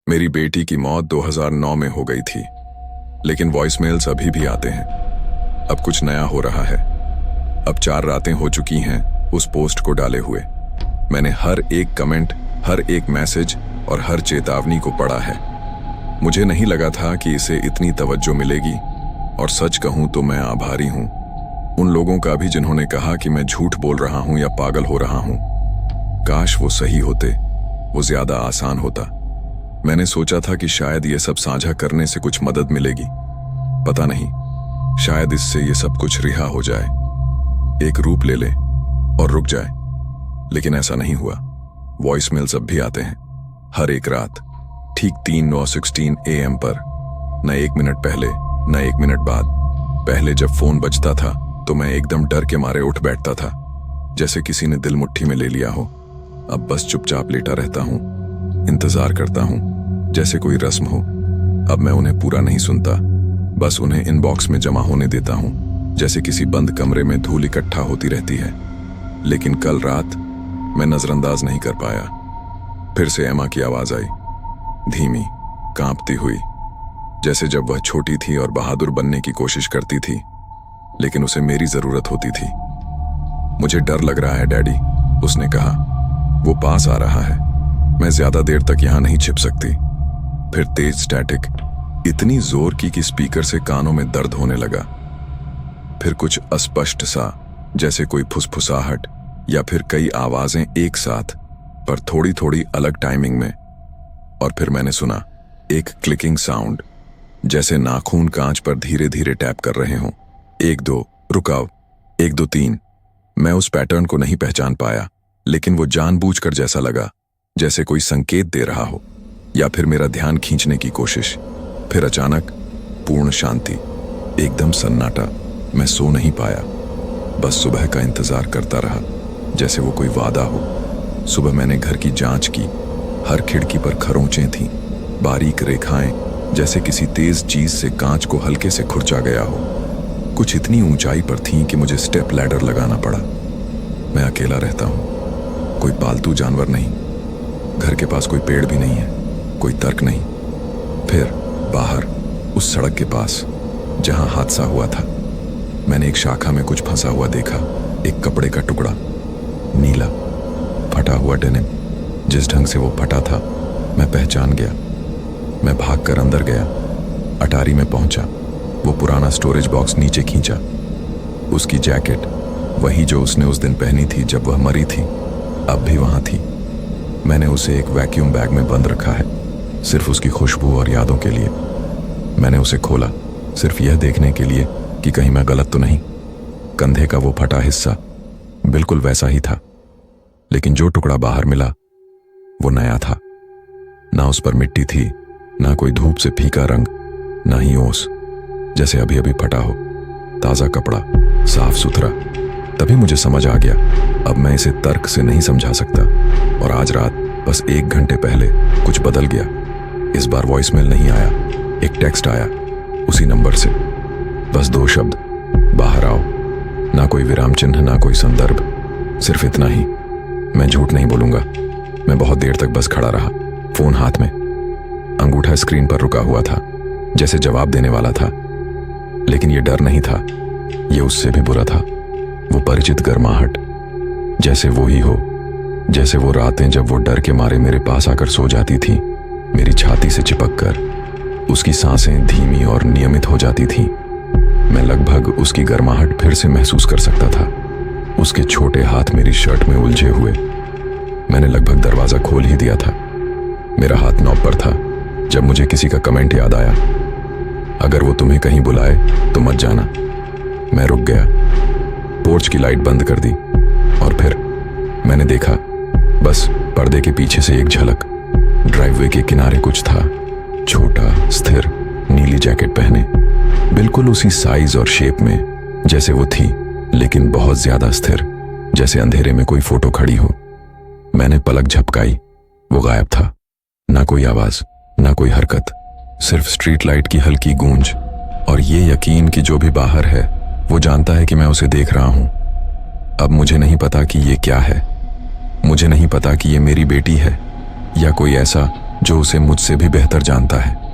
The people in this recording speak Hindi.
मेरी बेटी की मौत 2009 में हो गई थी, लेकिन वॉइसमेल्स अभी भी आते हैं। अब कुछ नया हो रहा है। अब 4 रातें हो चुकी हैं उस पोस्ट को डाले हुए। मैंने हर एक कमेंट, हर एक मैसेज और हर चेतावनी को पढ़ा है। मुझे नहीं लगा था कि इसे इतनी तवज्जो मिलेगी, और सच कहूं तो मैं आभारी हूं उन लोगों का भी जिन्होंने कहा कि मैं झूठ बोल रहा हूं या पागल हो रहा हूं। काश वो सही होते, वो ज्यादा आसान होता। मैंने सोचा था कि शायद ये सब साझा करने से कुछ मदद मिलेगी। पता नहीं, शायद इससे ये सब कुछ रिहा हो जाए, एक रूप ले ले और रुक जाए। लेकिन ऐसा नहीं हुआ। वॉइसमेल्स अब भी आते हैं, हर एक रात, ठीक 3:16 AM पर। न 1 मिनट पहले, न 1 मिनट बाद। पहले जब फोन बजता था तो मैं एकदम डर के मारे उठ बैठता था, जैसे किसी ने दिल मुट्ठी में ले लिया हो। अब बस चुपचाप लेटा रहता हूं, इंतजार करता हूं, जैसे कोई रस्म हो। अब मैं उन्हें पूरा नहीं सुनता, बस उन्हें इनबॉक्स में जमा होने देता हूं, जैसे किसी बंद कमरे में धूल इकट्ठा होती रहती है। लेकिन कल रात मैं नजरअंदाज नहीं कर पाया। फिर से एमा की आवाज आई, धीमी, कांपती हुई, जैसे जब वह छोटी थी और बहादुर बनने की कोशिश करती थी, लेकिन उसे मेरी जरूरत होती थी। मुझे डर लग रहा है डैडी, उसने कहा। वो पास आ रहा है, मैं ज्यादा देर तक यहां नहीं छिप सकती। फिर तेज स्टैटिक, इतनी जोर की कि स्पीकर से कानों में दर्द होने लगा। फिर कुछ अस्पष्ट सा, जैसे कोई फुसफुसाहट या फिर कई आवाजें एक साथ, पर थोड़ी थोड़ी अलग टाइमिंग में। और फिर मैंने सुना एक क्लिकिंग साउंड, जैसे नाखून कांच पर धीरे धीरे टैप कर रहे हों। 1 2 रुकाओ, 1 2 3। मैं उस पैटर्न को नहीं पहचान पाया, लेकिन वो जानबूझकर जैसा लगा, जैसे कोई संकेत दे रहा हो या फिर मेरा ध्यान खींचने की कोशिश। फिर अचानक पूर्ण शांति, एकदम सन्नाटा। मैं सो नहीं पाया, बस सुबह का इंतजार करता रहा, जैसे वो कोई वादा हो। सुबह मैंने घर की जांच की, हर खिड़की पर खरोंचें थीं, बारीक रेखाएं, जैसे किसी तेज चीज से कांच को हल्के से खुरचा गया हो। कुछ इतनी ऊंचाई पर थीं कि मुझे स्टेप लैडर लगाना पड़ा। मैं अकेला रहता हूं, कोई पालतू जानवर नहीं, घर के पास कोई पेड़ भी नहीं है, कोई तर्क नहीं। फिर बाहर, उस सड़क के पास जहां हादसा हुआ था, मैंने एक शाखा में कुछ फंसा हुआ देखा। एक कपड़े का टुकड़ा, नीला, फटा हुआ डेनिम। जिस ढंग से वो फटा था, मैं पहचान गया। मैं भागकर अंदर गया, अटारी में पहुंचा। वो पुराना स्टोरेज बॉक्स नीचे खींचा। उसकी जैकेट, वही जो उसने उस दिन पहनी थी जब वह मरी थी, अब भी वहां थी। मैंने उसे एक वैक्यूम बैग में बंद रखा है, सिर्फ उसकी खुशबू और यादों के लिए। मैंने उसे खोला, सिर्फ यह देखने के लिए कि कहीं मैं गलत तो नहीं। कंधे का वो फटा हिस्सा बिल्कुल वैसा ही था, लेकिन जो टुकड़ा बाहर मिला वो नया था। ना उस पर मिट्टी थी, ना कोई धूप से फीका रंग, ना ही ओस, जैसे अभी अभी फटा हो। ताजा कपड़ा, साफ सुथरा। तभी मुझे समझ आ गया, अब मैं इसे तर्क से नहीं समझा सकता। और आज रात, बस 1 घंटे पहले, कुछ बदल गया। इस बार वॉइसमेल नहीं आया, एक टेक्स्ट आया, उसी नंबर से। बस 2 शब्द, बाहर आओ। ना कोई विराम चिन्ह, ना कोई संदर्भ, सिर्फ इतना ही। मैं झूठ नहीं बोलूंगा, मैं बहुत देर तक बस खड़ा रहा, फोन हाथ में। अंगूठा स्क्रीन पर रुका हुआ था, जैसे जवाब देने वाला था। लेकिन ये डर नहीं था, ये उससे भी बुरा था। वो परिचित गर्माहट, जैसे वो ही हो, जैसे वो रातें जब वो डर के मारे मेरे पास आकर सो जाती थी, मेरी छाती से चिपक कर। उसकी सांसें धीमी और नियमित हो जाती थीं। मैं लगभग उसकी गर्माहट फिर से महसूस कर सकता था। उसके छोटे हाथ मेरी शर्ट में उलझे हुए। मैंने लगभग दरवाजा खोल ही दिया था। मेरा हाथ नॉब पर था जब मुझे किसी का कमेंट याद आया, अगर वो तुम्हें कहीं बुलाए तो मत जाना। मैं रुक गया, पोर्च की लाइट बंद कर दी, और फिर मैंने देखा, बस पर्दे के पीछे से एक झलक। ड्राइववे के किनारे कुछ था, छोटा, स्थिर, नीली जैकेट पहने, बिल्कुल उसी साइज और शेप में जैसे वो थी, लेकिन बहुत ज्यादा स्थिर, जैसे अंधेरे में कोई फोटो खड़ी हो। मैंने पलक झपकाई, वो गायब था। ना कोई आवाज, ना कोई हरकत, सिर्फ स्ट्रीट लाइट की हल्की गूंज, और ये यकीन कि जो भी बाहर है वो जानता है कि मैं उसे देख रहा हूं। अब मुझे नहीं पता कि ये क्या है, मुझे नहीं पता कि ये मेरी बेटी है या कोई ऐसा जो उसे मुझसे भी बेहतर जानता है।